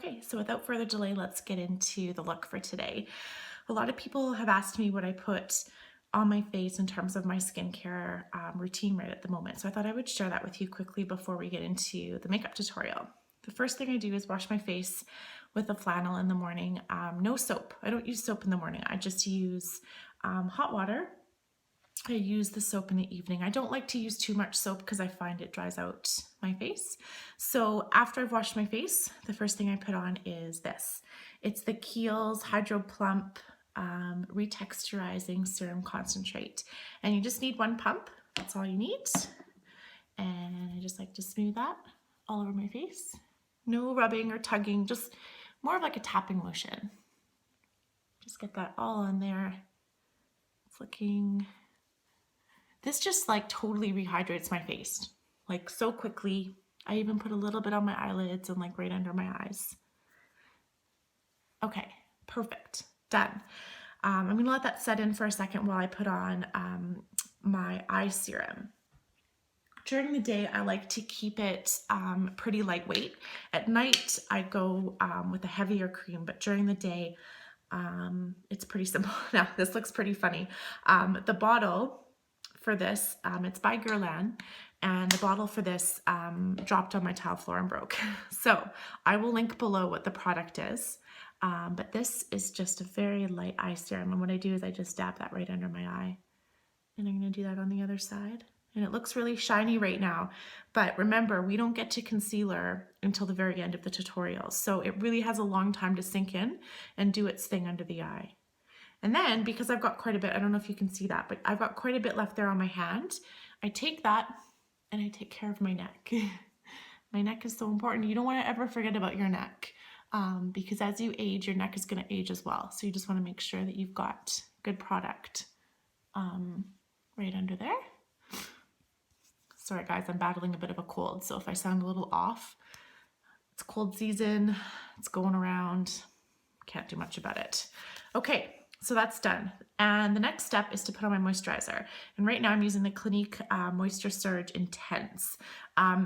Okay, so without further delay, let's get into the look for today. A lot of people have asked me what I put on my face in terms of my skincare routine right at the moment. So I thought I would share that with you quickly before we get into the makeup tutorial. The first thing I do is wash my face with a flannel in the morning. No soap. I don't use soap in the morning. I just use hot water. I use the soap in the evening. I don't like to use too much soap because I find it dries out my face. So after I've washed my face, the first thing I put on is this. It's the Kiehls Hydro-Plump Re-Texturizing Serum Concentrate. And you just need one pump. That's all you need. And I just like to smooth that all over my face. No rubbing or tugging, just more of like a tapping motion. Just get that all on there. Flicking. This just like totally rehydrates my face, like so quickly. I even put a little bit on my eyelids and like right under my eyes. Okay, perfect, done. I'm gonna let that set in for a second while I put on my eye serum. During the day, I like to keep it pretty lightweight. At night, I go with a heavier cream, but during the day, it's pretty simple. Now, this looks pretty funny. The bottle for this, it's by Guerlain, and the bottle for this dropped on my tile floor and broke. So I will link below what the product is, but this is just a very light eye serum, and what I do is I just dab that right under my eye, and I'm going to do that on the other side. And it looks really shiny right now, but remember, we don't get to concealer until the very end of the tutorial, so it really has a long time to sink in and do its thing under the eye. And then, because I've got quite a bit, I don't know if you can see that, but I've got quite a bit left there on my hand, I take that and I take care of my neck. My neck is so important. You don't want to ever forget about your neck, because as you age, your neck is going to age as well. So you just want to make sure that you've got good product right under there. Sorry guys, I'm battling a bit of a cold, so if I sound a little off, it's cold season, it's going around, can't do much about it. Okay. So that's done. And the next step is to put on my moisturizer. And right now I'm using the Clinique Moisture Surge Intense.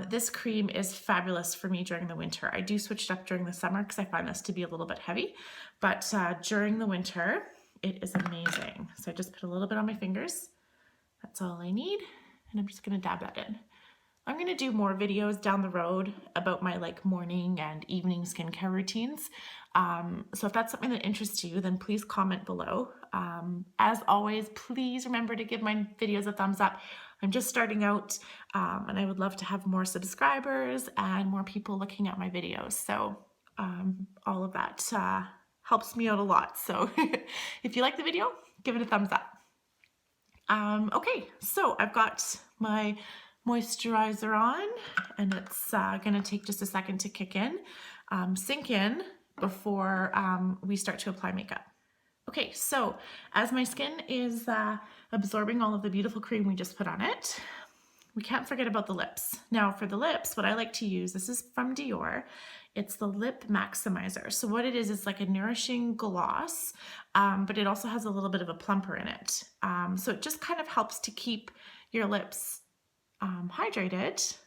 This cream is fabulous for me during the winter. I do switch it up during the summer because I find this to be a little bit heavy, but during the winter, it is amazing. So I just put a little bit on my fingers. That's all I need. And I'm just gonna dab that in. I'm gonna do more videos down the road about my like morning and evening skincare routines. So if that's something that interests you, then please comment below. As always, please remember to give my videos a thumbs up. I'm just starting out, and I would love to have more subscribers and more people looking at my videos. So all of that helps me out a lot. So if you like the video, give it a thumbs up. Okay, so I've got my moisturizer on, and it's gonna take just a second to kick in, sink in before we start to apply makeup. Okay, so as my skin is absorbing all of the beautiful cream we just put on it, we can't forget about the lips. Now for the lips, what I like to use, this is from Dior, it's the Lip Maximizer. So what it is like a nourishing gloss, but it also has a little bit of a plumper in it. So it just kind of helps to keep your lips hydrated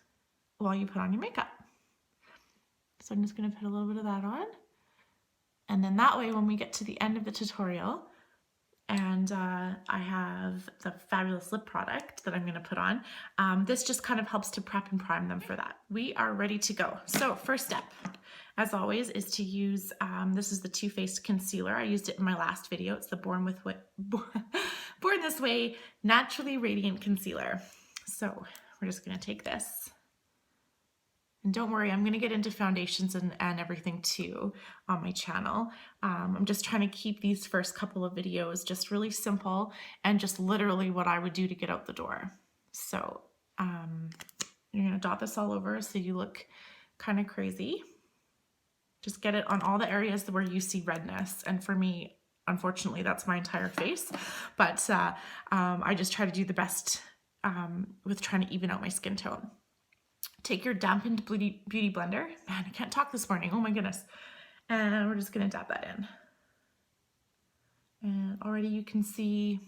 while you put on your makeup. So I'm just going to put a little bit of that on. And then that way when we get to the end of the tutorial and I have the fabulous lip product that I'm going to put on, this just kind of helps to prep and prime them for that. We are ready to go. So first step, as always, is to use, this is the Too Faced concealer. I used it in my last video. It's the Born This Way Naturally Radiant Concealer. So we're just going to take this. And don't worry, I'm going to get into foundations and everything too on my channel. I'm just trying to keep these first couple of videos just really simple and just literally what I would do to get out the door. So you're going to dot this all over so you look kind of crazy. Just get it on all the areas where you see redness. And for me, unfortunately, that's my entire face. But I just try to do the best with trying to even out my skin tone. Take your dampened beauty blender. Man, I can't talk this morning. Oh my goodness. And we're just going to dab that in. And already you can see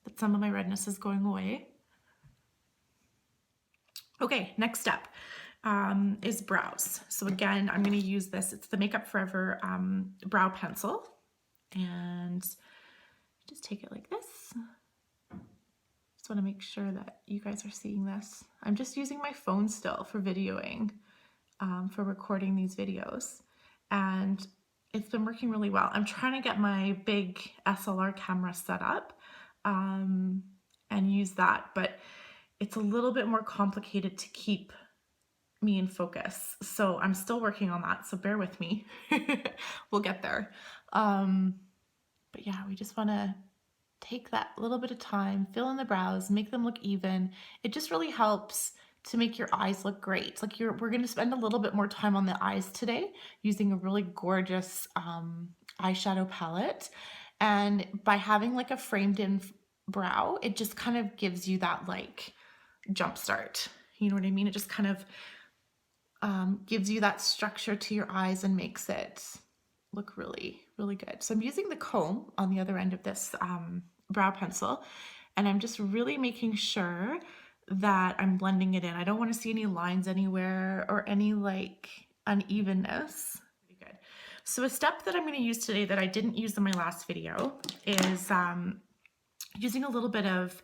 that some of my redness is going away. Okay, next step. is brows. So again, I'm going to use this. It's the Makeup Forever brow pencil. And just take it like this. Just want to make sure that you guys are seeing this. I'm just using my phone still for videoing, for recording these videos. And it's been working really well. I'm trying to get my big SLR camera set up and use that, but it's a little bit more complicated to keep me in focus. So I'm still working on that, so bear with me. We'll get there. But yeah, we just want to take that little bit of time, fill in the brows, make them look even. It just really helps to make your eyes look great. Like we're going to spend a little bit more time on the eyes today using a really gorgeous eyeshadow palette. And by having like a framed in brow, it just kind of gives you that like jump start. You know what I mean? It just kind of gives you that structure to your eyes and makes it look really, really good. So I'm using the comb on the other end of this brow pencil, and I'm just really making sure that I'm blending it in. I don't want to see any lines anywhere or any like unevenness. Pretty good. So a step that I'm going to use today that I didn't use in my last video is using a little bit of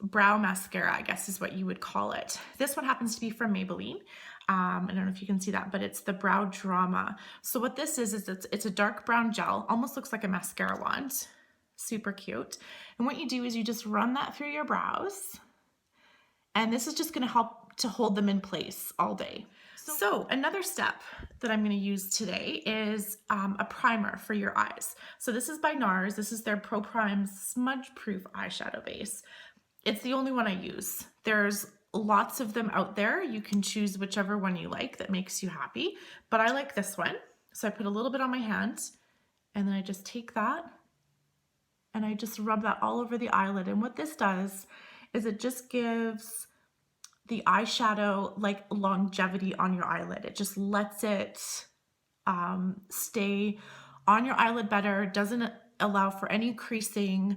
brow mascara, I guess is what you would call it. This one happens to be from Maybelline. I don't know if you can see that, but it's the Brow Drama. So what this is it's a dark brown gel, almost looks like a mascara wand. Super cute. And what you do is you just run that through your brows, and this is just going to help to hold them in place all day. So another step that I'm going to use today is a primer for your eyes. So this is by NARS. This is their Pro Prime Smudge Proof Eyeshadow Base. It's the only one I use. There's lots of them out there. You can choose whichever one you like that makes you happy, but I like this one. So I put a little bit on my hand, and then I just take that and I just rub that all over the eyelid. And what this does is it just gives the eyeshadow like longevity on your eyelid. It just lets it stay on your eyelid better, doesn't allow for any creasing.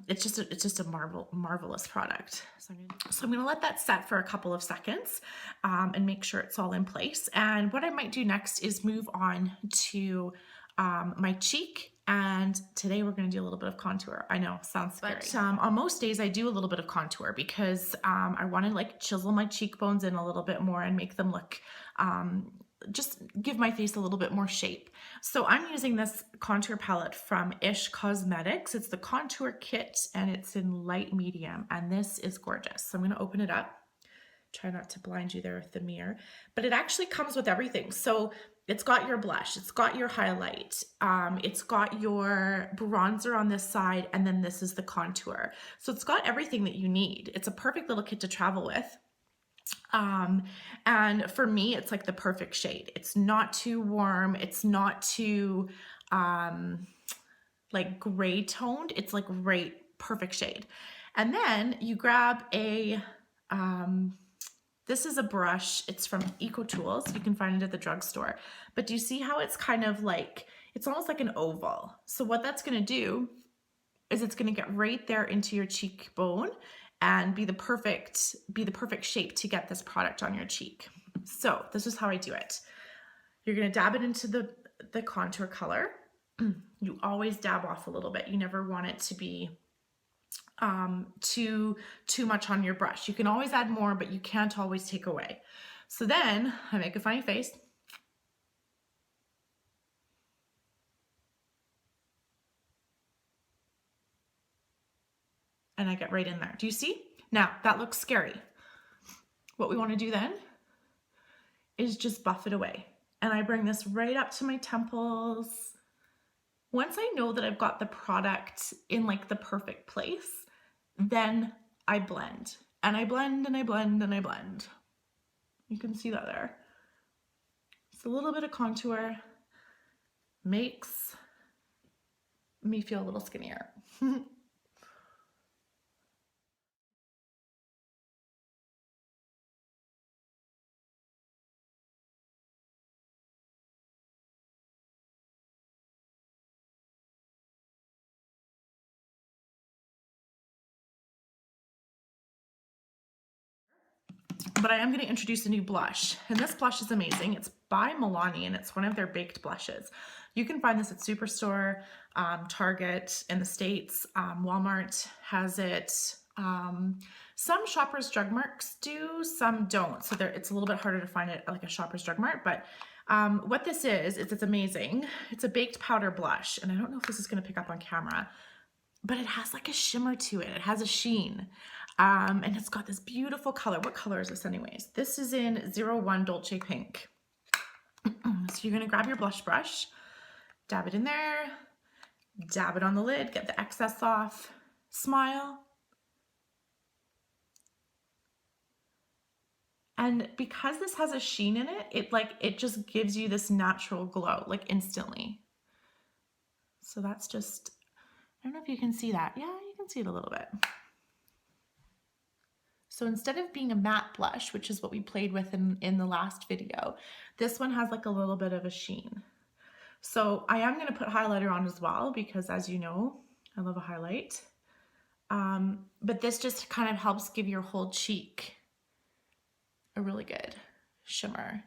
It's just a marvelous product. So I'm gonna let that set for a couple of seconds and make sure it's all in place. And what I might do next is move on to my cheek. And today we're going to do a little bit of contour. I know, sounds scary. But on most days I do a little bit of contour because I want to like chisel my cheekbones in a little bit more and make them look just give my face a little bit more shape. So I'm using this contour palette from Ish Cosmetics. It's the contour kit and it's in light medium, and this is gorgeous. So I'm going to open it up. Try not to blind you there with the mirror, but it actually comes with everything. So it's got your blush, it's got your highlight, it's got your bronzer on this side, and then this is the contour. So it's got everything that you need. It's a perfect little kit to travel with. And for me, it's like the perfect shade. It's not too warm. It's not too, like gray toned. It's like right, perfect shade. And then you grab a, this is a brush. It's from EcoTools. You can find it at the drugstore. But do you see how it's kind of like, it's almost like an oval. So what that's going to do is it's going to get right there into your cheekbone and be the perfect shape to get this product on your cheek. So this is how I do it. You're going to dab it into the contour color. You always dab off a little bit. You never want it to be too much on your brush. You can always add more, but you can't always take away. So then I make a funny face. And I get right in there. Do you see? Now that looks scary. What we want to do then is just buff it away. And I bring this right up to my temples. Once I know that I've got the product in like the perfect place, then I blend. And I blend and I blend and I blend. You can see that there. It's a little bit of contour makes me feel a little skinnier. but I am going to introduce a new blush, and this blush is amazing. It's by Milani, and it's one of their baked blushes. You can find this at Superstore, Target in the States, Walmart has it. Some Shoppers Drug Marts do, some don't. So it's a little bit harder to find it like a Shoppers Drug Mart, but what this is it's amazing. It's a baked powder blush, and I don't know if this is going to pick up on camera, but it has like a shimmer to it. It has a sheen. And it's got this beautiful color. What color is this anyways? This is in 01 Dolce Pink. So you're gonna grab your blush brush, dab it in there, dab it on the lid, get the excess off, smile. And because this has a sheen in it, it just gives you this natural glow, like instantly. So that's just, I don't know if you can see that. Yeah, you can see it a little bit. So instead of being a matte blush, which is what we played with in the last video, this one has like a little bit of a sheen. So I am going to put highlighter on as well, because as you know, I love a highlight. But this just kind of helps give your whole cheek a really good shimmer.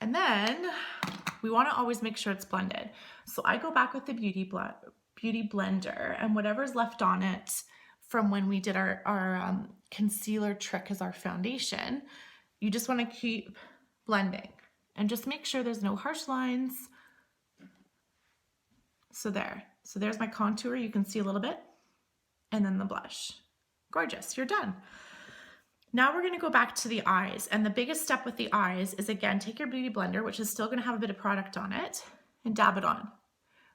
And then we want to always make sure it's blended. So I go back with the Beauty Blender, and whatever's left on it from when we did our concealer trick as our foundation, you just want to keep blending and just make sure there's no harsh lines. So there's my contour. You can see a little bit, and then the blush. Gorgeous, you're done. Now we're going to go back to the eyes, and the biggest step with the eyes is, again, take your Beauty Blender, which is still going to have a bit of product on it, and dab it on.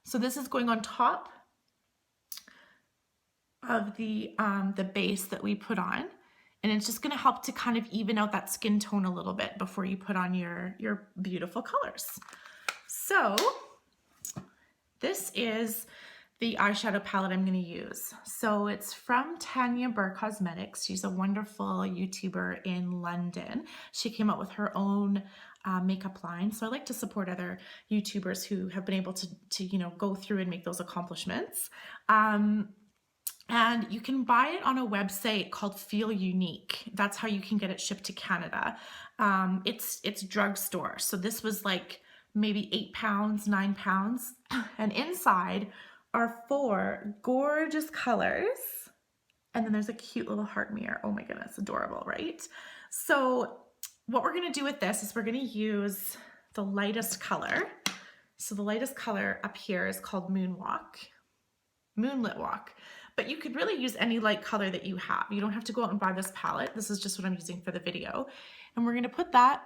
So this is going on top of the base that we put on, and it's just going to help to kind of even out that skin tone a little bit before you put on your beautiful colors. So this is the eyeshadow palette I'm going to use. So it's from Tanya Burr Cosmetics. She's a wonderful YouTuber in London. She came out with her own makeup line. So I like to support other YouTubers who have been able to you know, go through and make those accomplishments. And you can buy it on a website called Feel Unique. That's how you can get it shipped to Canada. It's drugstore. So this was like maybe £8, £9. And inside are 4 gorgeous colors. And then there's a cute little heart mirror. Oh my goodness, adorable, right? So what we're gonna do with this is we're gonna use the lightest color. So the lightest color up here is called Moonlit Walk. But you could really use any light color that you have. You don't have to go out and buy this palette. This is just what I'm using for the video. And we're gonna put that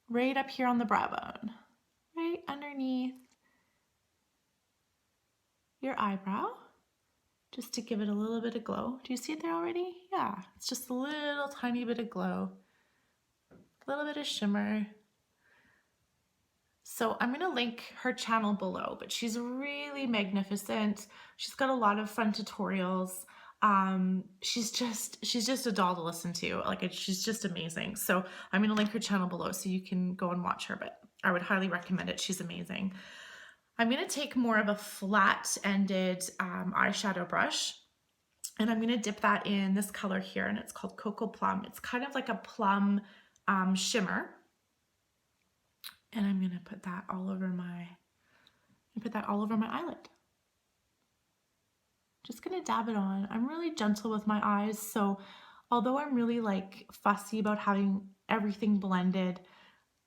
right up here on the brow bone, right underneath your eyebrow, just to give it a little bit of glow. Do you see it there already? Yeah, it's just a little tiny bit of glow, a little bit of shimmer. So I'm gonna link her channel below, but she's really magnificent. She's got a lot of fun tutorials. She's just a doll to listen to. Like, she's just amazing. So I'm gonna link her channel below so you can go and watch her, but I would highly recommend it. She's amazing. I'm gonna take more of a flat-ended eyeshadow brush, and I'm gonna dip that in this color here, and it's called Cocoa Plum. It's kind of like a plum shimmer. And I'm gonna put that all over my eyelid. Just gonna dab it on. I'm really gentle with my eyes, so although I'm really like fussy about having everything blended,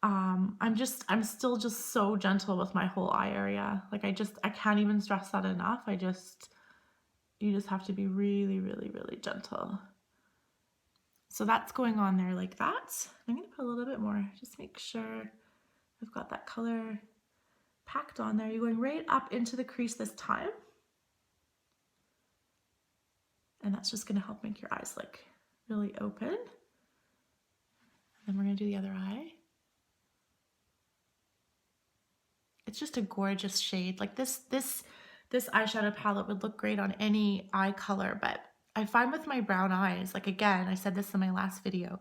I'm still just so gentle with my whole eye area. Like I can't even stress that enough. You just have to be really, really, really gentle. So that's going on there like that. I'm gonna put a little bit more, just make sure I've got that color packed on there. You're going right up into the crease this time. And that's just gonna help make your eyes like really open. And then we're gonna do the other eye. It's just a gorgeous shade. Like this eyeshadow palette would look great on any eye color, but I find with my brown eyes, like again, I said this in my last video,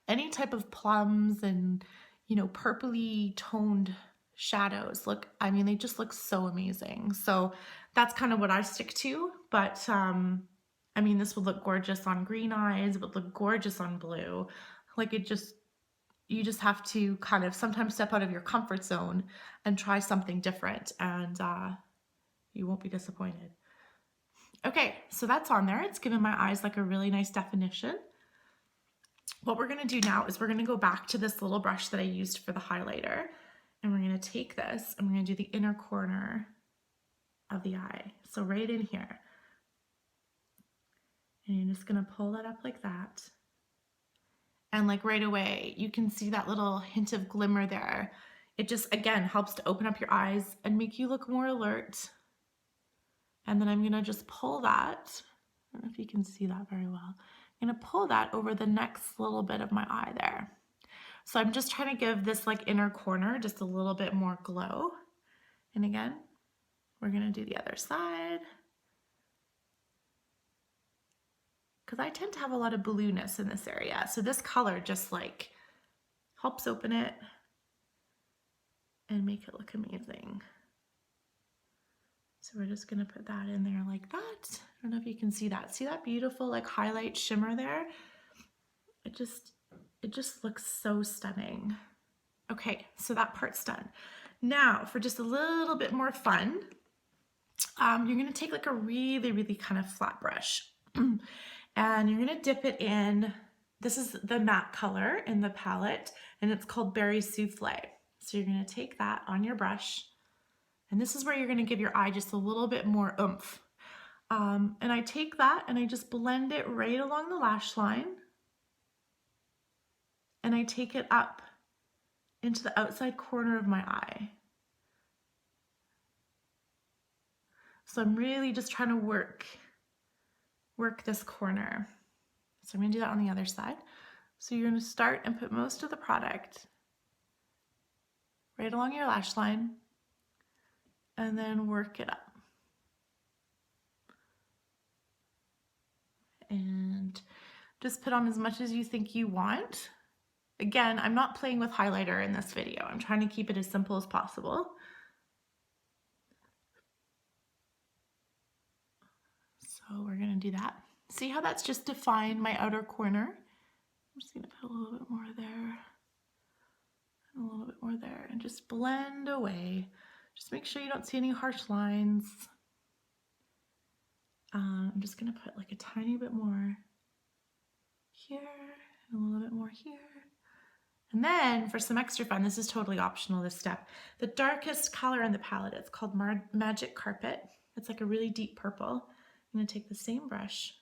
any type of plums and, you know, purpley toned shadows look, I mean, they just look so amazing. So that's kind of what I stick to, but I mean, this would look gorgeous on green eyes, it would look gorgeous on blue. Like you just have to kind of sometimes step out of your comfort zone and try something different, and you won't be disappointed. Okay, so that's on there. It's given my eyes like a really nice definition. What we're gonna do now is we're gonna go back to this little brush that I used for the highlighter, and we're gonna take this and we're gonna do the inner corner of the eye. So right in here. And you're just gonna pull that up like that. And like right away, you can see that little hint of glimmer there. It just, again, helps to open up your eyes and make you look more alert. And then I'm gonna just pull that. I don't know if you can see that very well. I'm gonna pull that over the next little bit of my eye there. So I'm just trying to give this like inner corner just a little bit more glow. And again, we're gonna do the other side. Because I tend to have a lot of blueness in this area. So this color just like helps open it and make it look amazing. So we're just gonna put that in there like that. I don't know if you can see that. See that beautiful like highlight shimmer there? It just looks so stunning. Okay, so that part's done. Now for just a little bit more fun, you're gonna take like a really, really kind of flat brush and you're gonna dip it in, this is the matte color in the palette and it's called Berry Souffle. So you're gonna take that on your brush and this is where you're gonna give your eye just a little bit more oomph. And I take that and I just blend it right along the lash line and I take it up into the outside corner of my eye. So I'm really just trying to work this corner. So I'm gonna do that on the other side. So you're gonna start and put most of the product right along your lash line and then work it up. And just put on as much as you think you want. Again, I'm not playing with highlighter in this video. I'm trying to keep it as simple as possible. So we're gonna do that. See how that's just defined my outer corner? I'm just gonna put a little bit more there, and a little bit more there, and just blend away. Just make sure you don't see any harsh lines. I'm just gonna put like a tiny bit more here, and a little bit more here. And then for some extra fun, this is totally optional, this step, the darkest color in the palette, it's called Magic Carpet. It's like a really deep purple. I'm gonna take the same brush,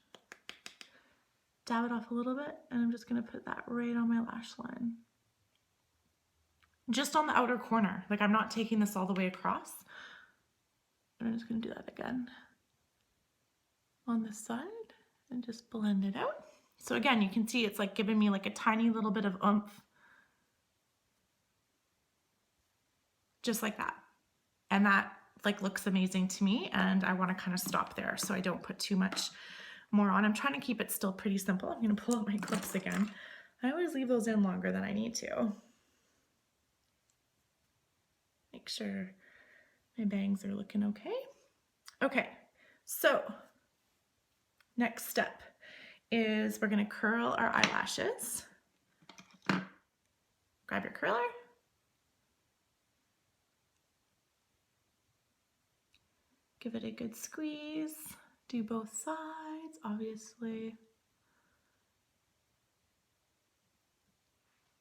dab it off a little bit, and I'm just gonna put that right on my lash line. Just on the outer corner, like I'm not taking this all the way across. And I'm just gonna do that again on this side and just blend it out. So again, you can see it's like giving me like a tiny little bit of oomph. Just like that. And that like looks amazing to me, and I want to kind of stop there so I don't put too much more on. I'm trying to keep it still pretty simple. I'm going to pull out my clips again. I always leave those in longer than I need to. Make sure my bangs are looking okay. Okay, so next step is we're going to curl our eyelashes. Grab your curler. Give it a good squeeze. Do both sides, obviously.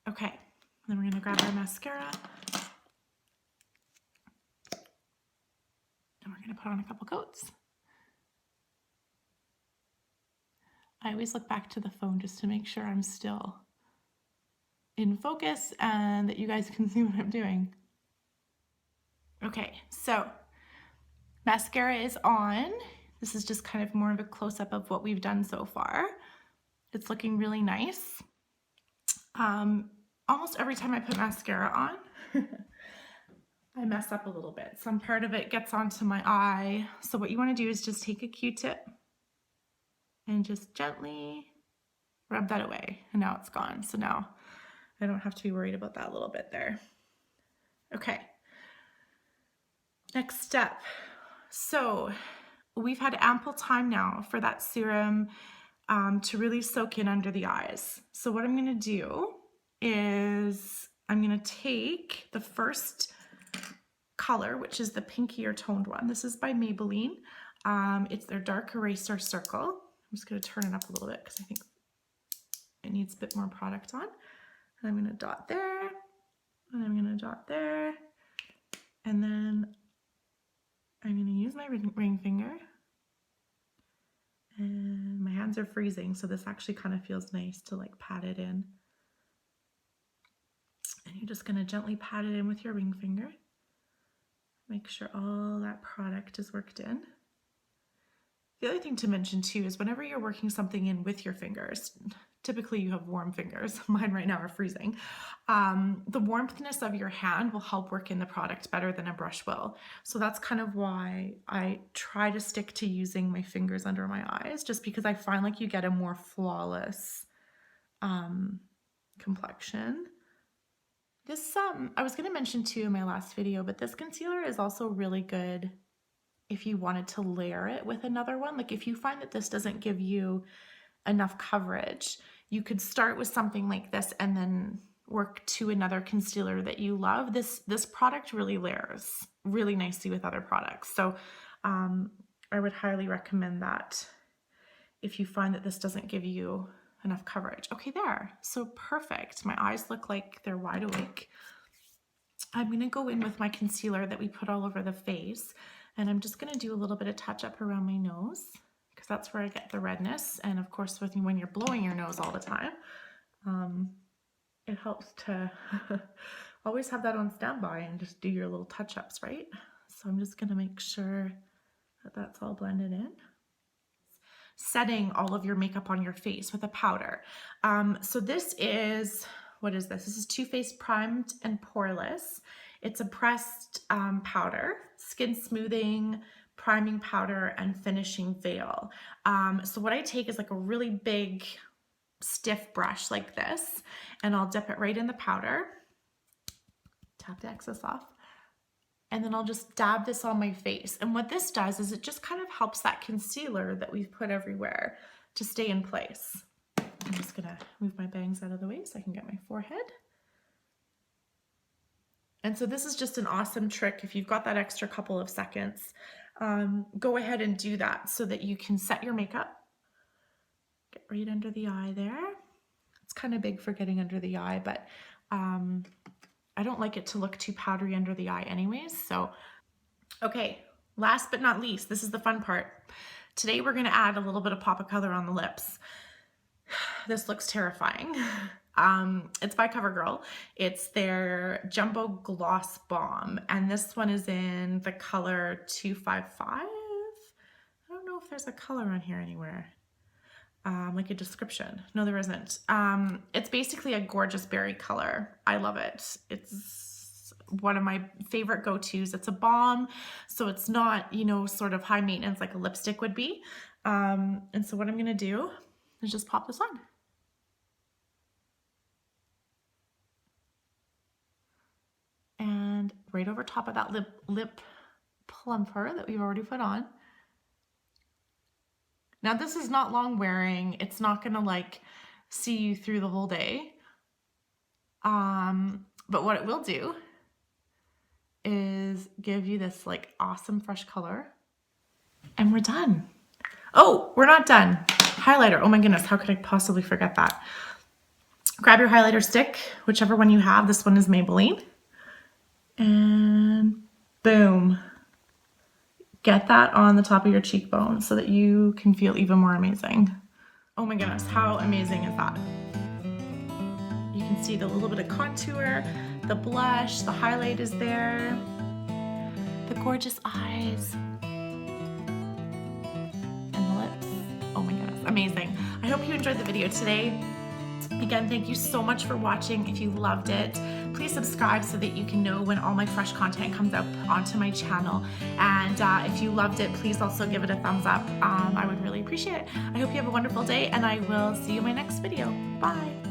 Okay, then we're gonna grab our mascara. And we're gonna put on a couple coats. I always look back to the phone just to make sure I'm still in focus and that you guys can see what I'm doing. Okay, so mascara is on. This is just kind of more of a close-up of what we've done so far. It's looking really nice. Almost every time I put mascara on, I mess up a little bit. Some part of it gets onto my eye. So what you want to do is just take a Q-tip and just gently rub that away. And now it's gone. So now I don't have to be worried about that little bit there. Okay. Next step. So we've had ample time now for that serum to really soak in under the eyes. So what I'm gonna do is I'm gonna take the first color, which is the pinkier toned one. This is by Maybelline. It's their Dark Eraser Circle. I'm just gonna turn it up a little bit because I think it needs a bit more product on. And I'm gonna dot there, and I'm gonna dot there, and then I'm gonna use my ring finger. And my hands are freezing, so this actually kind of feels nice to like pat it in. And you're just gonna gently pat it in with your ring finger. Make sure all that product is worked in. The other thing to mention too is whenever you're working something in with your fingers, typically you have warm fingers, mine right now are freezing, the warmthness of your hand will help work in the product better than a brush will. So that's kind of why I try to stick to using my fingers under my eyes, just because I find like you get a more flawless complexion. This, I was gonna mention too in my last video, but this concealer is also really good if you wanted to layer it with another one. Like if you find that this doesn't give you enough coverage, you could start with something like this and then work to another concealer that you love. This product really layers really nicely with other products. So I would highly recommend that if you find that this doesn't give you enough coverage. Okay, there. So perfect. My eyes look like they're wide awake. I'm going to go in with my concealer that we put all over the face, and I'm just going to do a little bit of touch up around my nose because that's where I get the redness. And of course, when you're blowing your nose all the time, it helps to always have that on standby and just do your little touch ups, right? So I'm just going to make sure that that's all blended in. Setting all of your makeup on your face with a powder. So this is, what is this? This is Too Faced Primed and Poreless. It's a pressed powder, skin smoothing, priming powder, and finishing veil. So what I take is like a really big, stiff brush like this, and I'll dip it right in the powder, tap the excess off, and then I'll just dab this on my face. And what this does is it just kind of helps that concealer that we've put everywhere to stay in place. I'm just gonna move my bangs out of the way so I can get my forehead. And so this is just an awesome trick. If you've got that extra couple of seconds, go ahead and do that so that you can set your makeup. Get right under the eye there. It's kind of big for getting under the eye, but I don't like it to look too powdery under the eye anyways. So, okay, last but not least, this is the fun part. Today we're gonna add a little bit of pop of color on the lips. This looks terrifying. It's by CoverGirl. It's their Jumbo Gloss Balm, and this one is in the color 255. I don't know if there's a color on here anywhere. Like a description. No, there isn't. It's basically a gorgeous berry color. I love it. It's one of my favorite go-tos. It's a balm, so it's not, you know, sort of high maintenance like a lipstick would be. And so what I'm gonna do is just pop this on. And right over top of that lip plumper that we've already put on. Now this is not long wearing. It's not gonna like see you through the whole day. But what it will do is give you this like awesome fresh color. And we're done. Oh, we're not done. Highlighter. Oh my goodness, how could I possibly forget that? Grab your highlighter stick, whichever one you have. This one is Maybelline. And boom. Get that on the top of your cheekbone so that you can feel even more amazing. Oh my goodness, how amazing is that? You can see the little bit of contour, the blush, the highlight is there, the gorgeous eyes, and the lips. Oh my goodness, amazing. I hope you enjoyed the video today. Again, thank you so much for watching. If you loved it, please subscribe so that you can know when all my fresh content comes up onto my channel. And if you loved it, please also give it a thumbs up. I would really appreciate it. I hope you have a wonderful day, and I will see you in my next video. Bye.